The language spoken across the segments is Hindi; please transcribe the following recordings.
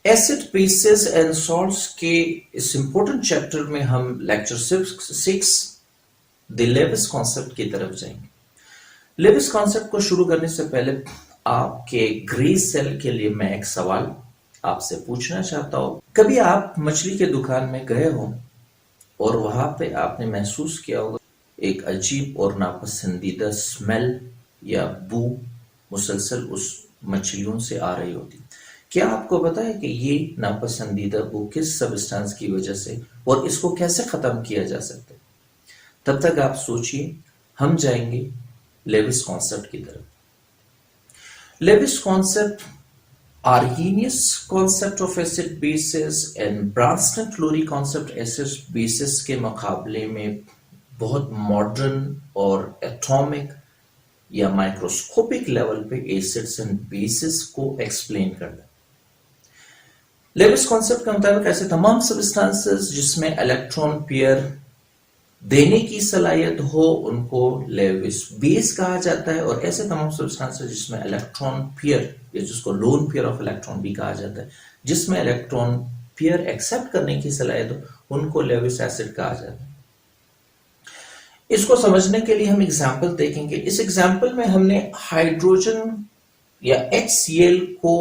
एसिड बेसिस एंड सॉल्ट्स के इस इंपॉर्टेंट चैप्टर में हम लेक्चर 6 द लेविस कॉन्सेप्ट की तरफ जाएंगे। लेविस कॉन्सेप्ट को शुरू करने से पहले आपके ग्रे सेल के लिए मैं एक सवाल आपसे पूछना चाहता हूं। कभी आप मछली के दुकान में गए हो और वहां पे आपने महसूस किया होगा एक अजीब और नापसंदीदा स्मेल या बू मुसलसल उस मछलियों से आ रही होती। क्या आपको पता है कि ये नापसंदीदा बू किस सब्सटेंस की वजह से और इसको कैसे खत्म किया जा सकता है? तब तक आप सोचिए, हम जाएंगे लेविस कॉन्सेप्ट की तरफ। Lewis concept Arrhenius concept of acid bases and Bronsted Lowry concept acid bases के मुकाबले में बहुत मॉडर्न और एटॉमिक या माइक्रोस्कोपिक लेवल पे एसिड्स एंड बेसिस को एक्सप्लेन करता है। लेविस कॉन्सेप्ट के मुताबिक ऐसे तमाम सब्सटेंसेस जिसमें इलेक्ट्रॉन पेयर देने की सलाहियत हो उनको लेविस बेस कहा जाता है, और ऐसे तमाम सब्सटेंसेस जिसमें इलेक्ट्रॉन पेयर या जिसको लोन पेयर ऑफ इलेक्ट्रॉन भी कहा जाता है, जिसमें इलेक्ट्रॉन पेयर एक्सेप्ट करने की सलाहियत हो उनको लेविस एसिड कहा जाता है। इसको समझने के लिए हम एग्जाम्पल देखेंगे। इस एग्जाम्पल में हमने हाइड्रोजन या HCl को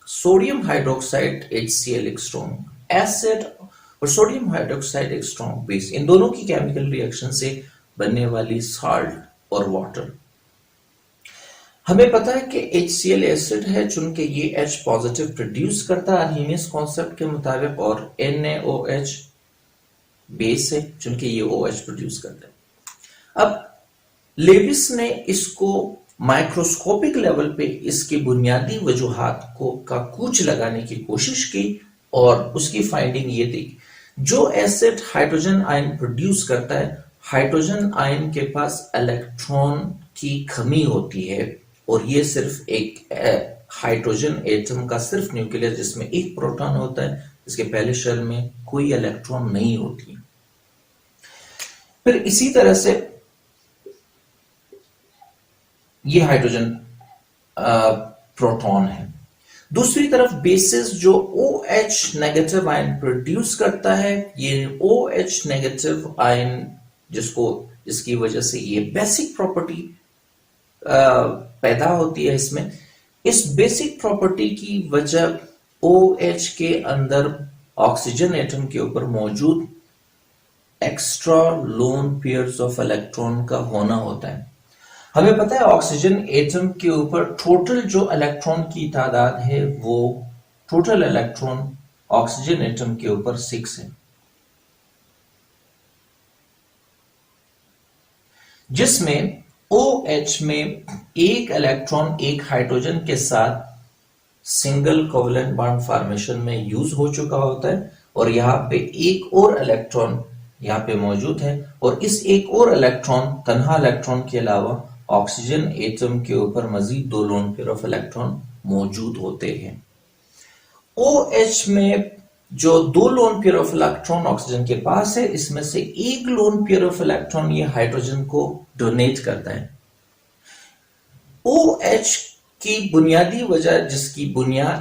सोडियम हाइड्रोक्साइड HCl एक स्ट्रॉन्ग एसिड और सोडियम हाइड्रोक्साइड एक स्ट्रॉन्ग बेस, इन दोनों की केमिकल रिएक्शन से बनने वाली सॉल्ट और वाटर। हमें पता है कि HCl एसिड है चूंकि ये H पॉजिटिव प्रोड्यूस करता है आर्हीनियस कॉन्सेप्ट के मुताबिक, और NaOH बेस है चूंकि ये OH प्रोड्यूस करता है। अब लेविस ने इसको माइक्रोस्कोपिक लेवल पे इसकी बुनियादी वजूहात को का कूच लगाने की कोशिश की और उसकी फाइंडिंग ये थी, जो एसिड हाइड्रोजन आयन प्रोड्यूस करता है, हाइड्रोजन आयन के पास इलेक्ट्रॉन की कमी होती है, और ये सिर्फ एक हाइड्रोजन एटम का सिर्फ न्यूक्लियस जिसमें एक प्रोटॉन होता है, इसके पहले शेल में कोई इलेक्ट्रॉन नहीं होती। फिर इसी तरह से ये हाइड्रोजन प्रोटॉन है। दूसरी तरफ बेसिस जो OH नेगेटिव आयन प्रोड्यूस करता है, ये OH नेगेटिव आयन जिसकी वजह से ये बेसिक प्रॉपर्टी पैदा होती है इसमें, इस बेसिक प्रॉपर्टी की वजह OH के अंदर ऑक्सीजन एटम के ऊपर मौजूद extra lone pairs of electron का होना होता है। हमें पता है ऑक्सीजन एटम के ऊपर टोटल जो इलेक्ट्रॉन की तादाद है वो टोटल इलेक्ट्रॉन ऑक्सीजन एटम के ऊपर 6 है, जिसमें OH में एक इलेक्ट्रॉन एक हाइड्रोजन के साथ सिंगल कोवलेंट बॉन्ड फॉर्मेशन में यूज हो चुका होता है, और यहाँ पे एक और इलेक्ट्रॉन यहाँ पे मौजूद है, और इस एक और इलेक्ट्रॉन तन्हा इलेक्ट्रॉन के अलावा ऑक्सीजन एटम के ऊपर मजीद 2 लोन पेयर ऑफ इलेक्ट्रॉन मौजूद होते हैं। OH में जो 2 lone pair of electron oxygen के पास है, इसमें से एक लोन पेयर ऑफ इलेक्ट्रॉन ये हाइड्रोजन को डोनेट करता है। OH की बुनियादी वजह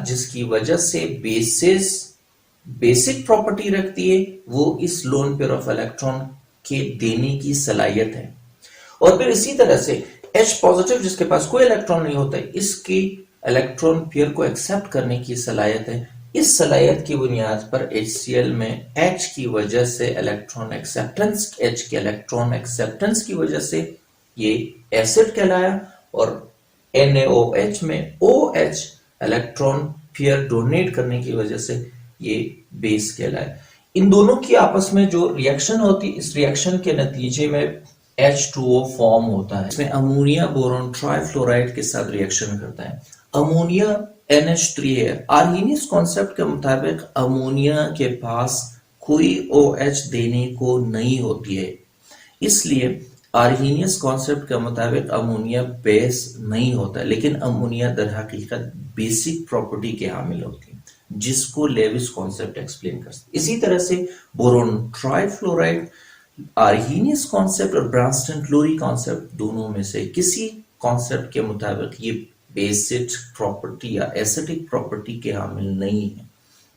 जिसकी वजह से बेसिक प्रॉपर्टी रखती है, वो इस लोन पेयर ऑफ इलेक्ट्रॉन के देने की सलाहियत है। और फिर इसी तरह से H पॉजिटिव जिसके पास कोई इलेक्ट्रॉन नहीं होता है, इसकी इलेक्ट्रॉन पेयर को एक्सेप्ट करने की सलाहियत है। इस सलाहियत की बुनियाद पर HCl में H की वजह से इलेक्ट्रॉन एक्सेप्टेंस, H के इलेक्ट्रॉन एक्सेप्टेंस की वजह से ये एसिड कहलाया, और NaOH में OH इलेक्ट्रॉन पेयर डोनेट करने की वजह से ये बेस कहलाया। इन दोनों की आपस में जो रिएक्शन होती है, इस रिएक्शन के नतीजे में H2O फॉर्म होता है। इसमें अमोनिया बोरॉन ट्राइफ्लोराइड के साथ रिएक्शन करता है। अमोनिया NH3 है। आर्हीनियस कॉन्सेप्ट के मुताबिक अमोनिया के पास कोई OH देने को नहीं होती है, इसलिए आर्हीनियस कॉन्सेप्ट के मुताबिक अमोनिया बेस नहीं होता, लेकिन अमोनिया दर हकीकत बेसिक प्रॉपर्टी के हामिल होती है, जिसको लेविस कॉन्सेप्ट एक्सप्लेन करता है। इसी तरह से बोरोन ट्राइफ्लोराइड आर्हीनियस कॉन्सेप्ट और ब्रांस्टन-क्लोरी कॉन्सेप्ट दोनों में से किसी कॉन्सेप्ट के मुताबिक ये बेसिक प्रॉपर्टी या एसिडिक प्रॉपर्टी के हामिल नहीं है।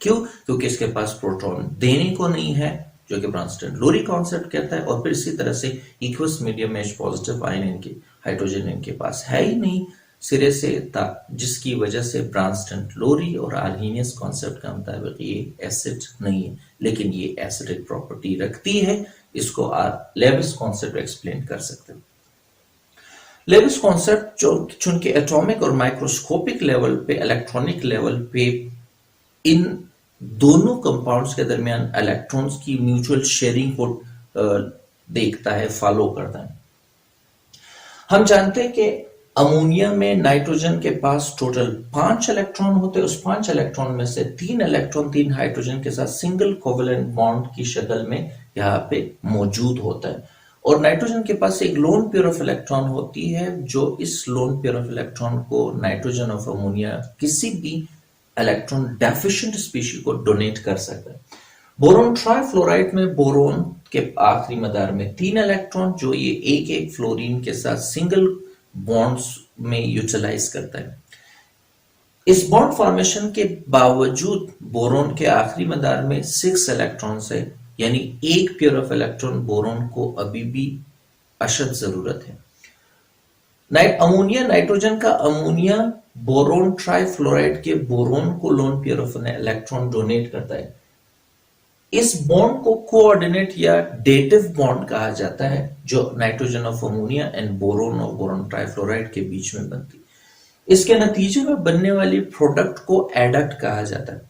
क्यों? क्योंकि इसके पास प्रोटॉन देने को नहीं है, जो कि ब्रांस्टन-लोरी कॉन्सेप्ट कहता है। और फिर इसी तरह से इक्वस मीडियम में पॉजिटिव आयन इनके हाइड्रोजन इनके पास है ही नहीं सिरे से, जिसकी वजह से ब्रांस्टन-लोरी और आर्हेनियस कॉन्सेप्ट का मुताबिक ये एसिड नहीं है, लेकिन ये एसिडिक प्रॉपर्टी रखती है। इसको आप लेविस कॉन्सेप्ट एक्सप्लेन कर सकते हो। लेविस कॉन्सेप्ट जो चूंकि एटॉमिक और माइक्रोस्कोपिक लेवल पे, इलेक्ट्रॉनिक लेवल पे इन दोनों कंपाउंड्स के दरमियान इलेक्ट्रॉन्स की म्यूचुअल शेयरिंग को देखता है, फॉलो करता है। हम जानते हैं कि अमोनिया में नाइट्रोजन के पास टोटल 5 इलेक्ट्रॉन होते हैं। उस 5 इलेक्ट्रॉन में से 3 इलेक्ट्रॉन 3 हाइड्रोजन के साथ सिंगल कोवेलेंट बॉन्ड की शक्ल में यहाँ पे मौजूद होता है। और नाइट्रोजन के पास एक लोन पेयर ऑफ इलेक्ट्रॉन होती है, जो इस लोन पेयर ऑफ इलेक्ट्रॉन को नाइट्रोजन ऑफ अमोनिया किसी भी इलेक्ट्रॉन डेफिशिएंट स्पीशीज को डोनेट कर सकता है। बोरोन ट्राइफ्लोराइड में बोरोन के आखिरी मदार में 3 इलेक्ट्रॉन, जो ये एक फ्लोरीन के साथ सिंगल बॉन्ड्स में यूटिलाइज करता है। इस बॉन्ड फॉर्मेशन के बावजूद बोरोन के आखिरी मदार में 6 इलेक्ट्रॉन्स है, यानी एक पेयर ऑफ इलेक्ट्रॉन बोरोन को अभी भी अशद जरूरत है। अमोनिया नाइट्रोजन का अमोनिया बोरोन ट्राइफ्लोराइड के बोरोन को lone pair of electron donate करता है। इस बॉन्ड को कोऑर्डिनेट या डेटिव बॉन्ड कहा जाता है, जो nitrogen of ammonia and boron और बोरोन ट्राइफ्लोराइड के बीच में बनती है। इसके नतीजे में बनने वाली प्रोडक्ट को एडक्ट कहा जाता है।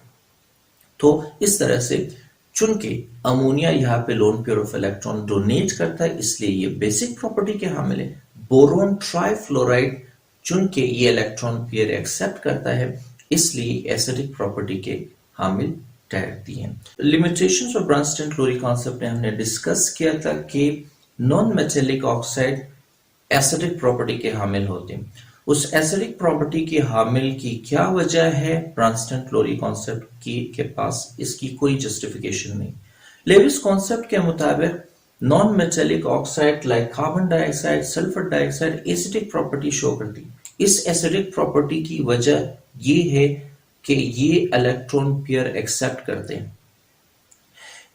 तो इस तरह से चूंकि अमोनिया यहाँ पे lone pair of electron donate करता है, इसलिए ये बेसिक प्रॉपर्टी के हामिल है। बोरोन ट्राइफ्लोराइड चूंकि ये इलेक्ट्रॉन पेयर एक्सेप्ट करता है, इसलिए एसिडिक प्रॉपर्टी के हामिल ठहरती हैं। लिमिटेशंस ऑफ ब्रांस्टन-लोरी कॉन्सेप्ट में हमने डिस्कस किया था कि non metallic oxide acidic property के हामिल होते हैं। उस एसिडिक प्रॉपर्टी के हामिल की क्या वजह है? ब्रांस्टन-लोरी कॉन्सेप्ट के पास इसकी कोई जस्टिफिकेशन नहीं। लेविस कॉन्सेप्ट के मुताबिक non metallic oxide like carbon dioxide, sulphur dioxide acidic property show करती है। इस एसिडिक प्रॉपर्टी की वजह ये है कि ये इलेक्ट्रॉन पेयर एक्सेप्ट करते हैं।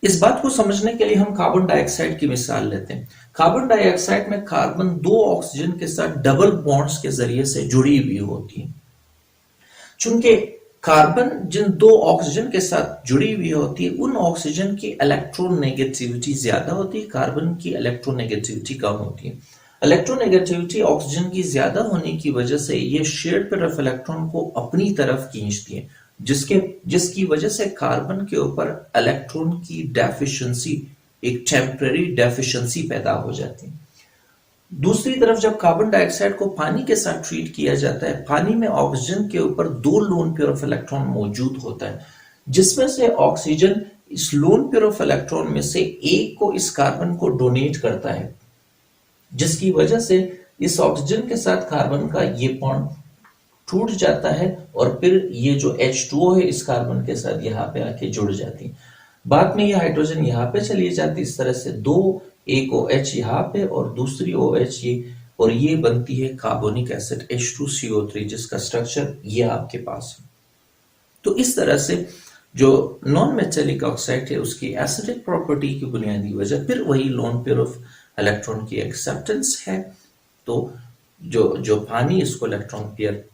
इस बात को समझने के लिए हम कार्बन डाइऑक्साइड की मिसाल लेते हैं। कार्बन डाइऑक्साइड में कार्बन 2 ऑक्सीजन के साथ डबल बॉन्ड्स के जरिए से जुड़ी हुई होती है। चूंकि कार्बन जिन 2 ऑक्सीजन के साथ जुड़ी हुई होती है, उन ऑक्सीजन की इलेक्ट्रोनेगेटिविटी ज्यादा होती है, कार्बन की इलेक्ट्रोनेगेटिविटी कम होती है। इलेक्ट्रोनेगेटिविटी ऑक्सीजन की ज्यादा होने की वजह से ये शेयर्ड पेयर ऑफ इलेक्ट्रॉन को अपनी तरफ खींचती है, जिसकी वजह से कार्बन के ऊपर इलेक्ट्रॉन की डेफिशिएंसी, एक टेम्पररी डेफिशिएंसी पैदा हो जाती है। दूसरी तरफ जब कार्बन डाइऑक्साइड को पानी के साथ ट्रीट किया जाता है, पानी में ऑक्सीजन के ऊपर 2 लोन पेयर ऑफ इलेक्ट्रॉन मौजूद होता है, जिसमें से ऑक्सीजन इस लोन पेयर ऑफ इलेक्ट्रॉन में से एक को इस कार्बन को डोनेट करता है, जिसकी वजह से इस ऑक्सीजन के साथ कार्बन का ये बॉन्ड टूट जाता है और फिर ये जो H2O है इस कार्बन के साथ यहाँ पे आके जुड़ जाती है। बाद में ये हाइड्रोजन यहाँ पे चली जाती है। इस तरह से 2 एक OH यहाँ पे और दूसरी OH ये, और ये बनती है कार्बोनिक एसिड H2CO3, जिसका स्ट्रक्चर ये आपके पास है। तो इस तरह से जो नॉन मेटेलिक ऑक्साइड है उसकी एसिडिक प्रॉपर्टी की बुनियादी वजह फिर वही लोन पेयर ऑफ इलेक्ट्रॉन की एक्सेप्टेंस है। तो जो पानी इसको इलेक्ट्रॉन पेयर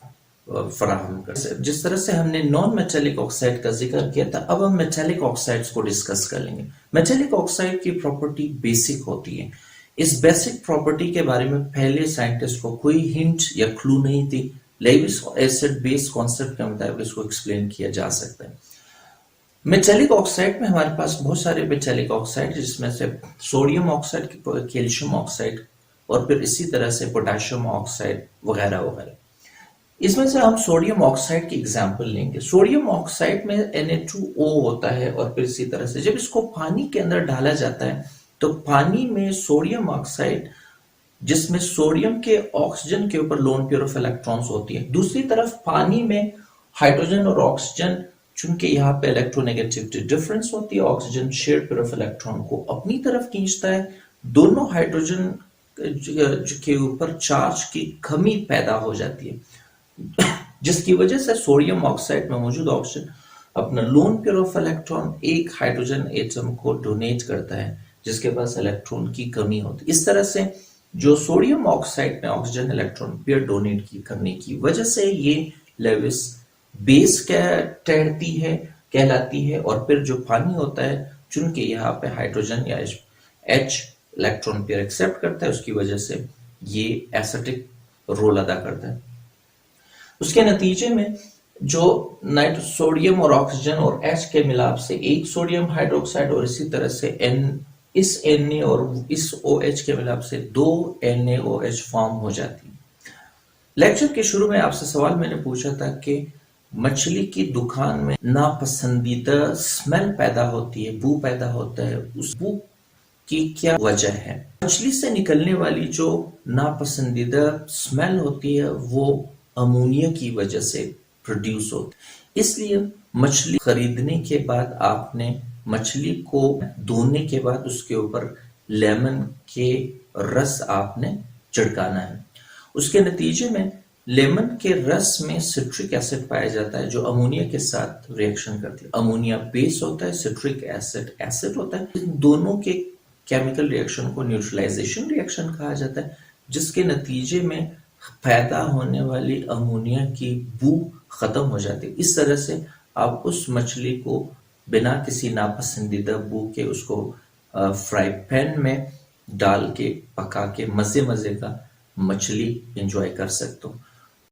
फराहम कर। जिस तरह से हमने नॉन मेटेलिक ऑक्साइड का जिक्र किया था, अब हम मेटेलिक ऑक्साइड्स को डिस्कस कर लेंगे। मेटेलिक ऑक्साइड की प्रॉपर्टी बेसिक होती है। इस बेसिक प्रॉपर्टी के बारे में पहले साइंटिस्ट को कोई हिंट या क्लू नहीं थी। लेविस एसिड बेस कॉन्सेप्ट के मुताबिक इसको एक्सप्लेन किया जा सकता है। मेटेलिक ऑक्साइड में हमारे पास बहुत सारे मेटेलिक ऑक्साइड, जिसमें से सोडियम ऑक्साइड, कैल्शियम ऑक्साइड और फिर इसी तरह से पोटेशियम ऑक्साइड वगैरह वगैरह। इसमें से हम सोडियम ऑक्साइड की एग्जांपल लेंगे। सोडियम ऑक्साइड में Na2O होता है और फिर इसी तरह से जब इसको पानी के अंदर डाला जाता है तो पानी में सोडियम ऑक्साइड, जिसमें सोडियम के ऑक्सीजन के ऊपर लोन पेयर ऑफ इलेक्ट्रॉन्स होती है, दूसरी तरफ पानी में हाइड्रोजन और ऑक्सीजन, चूंकि यहाँ पे इलेक्ट्रोनेगेटिविटी डिफरेंस होती है, oxygen shared pair of electron को अपनी तरफ खींचता है, दोनों हाइड्रोजन के ऊपर चार्ज की कमी पैदा हो जाती है, जिसकी वजह से सोडियम ऑक्साइड में मौजूद ऑक्सीजन अपना लोन पेयर ऑफ इलेक्ट्रॉन एक हाइड्रोजन एटम को डोनेट करता है जिसके पास इलेक्ट्रॉन की कमी होती है। इस तरह से जो सोडियम ऑक्साइड ने ऑक्सीजन इलेक्ट्रॉन पेयर डोनेट करने की वजह से ये लेविस बेस कहलाती है और फिर जो पानी होता है चुन के यहाँ पे हाइड्रोजन या H इलेक्ट्रॉन पेयर एक्सेप्ट करता है, उसकी वजह से ये एसिडिक रोल अदा करता है। उसके नतीजे में जो सोडियम और ऑक्सीजन और H के मिलाप से एक सोडियम हाइड्रोक्साइड और इसी तरह से इस Na और इस OH के मिलाप से दो NaOH फॉर्म हो जाती है। लेक्चर के शुरू में आपसे सवाल मैंने पूछा था कि मछली की दुकान में नापसंदीदा स्मेल पैदा होती है, बू पैदा होता है, उस बू की क्या वजह है? मछली से निकलने वाली जो नापसंदीदा स्मेल होती है वो अमोनिया की वजह से प्रोड्यूस होती है। इसलिए मछली खरीदने के बाद आपने मछली को धोने के बाद उसके ऊपर लेमन के रस आपने छिड़काना है। उसके नतीजे में लेमन के रस में सिट्रिक एसिड पाया जाता है जो अमोनिया के साथ रिएक्शन करती है। अमोनिया बेस होता है, सिट्रिक एसिड एसिड होता है। इन दोनों के केमिकल रिएक्शन को न्यूट्रलाइजेशन रिएक्शन कहा जाता है, जिसके नतीजे में पैदा होने वाली अमोनिया की बू खत्म हो जाती है। इस तरह से आप उस मछली को बिना किसी नापसंदीदा बू के उसको फ्राई पैन में डाल के पका के मजे का मछली एंजॉय कर सकते हो।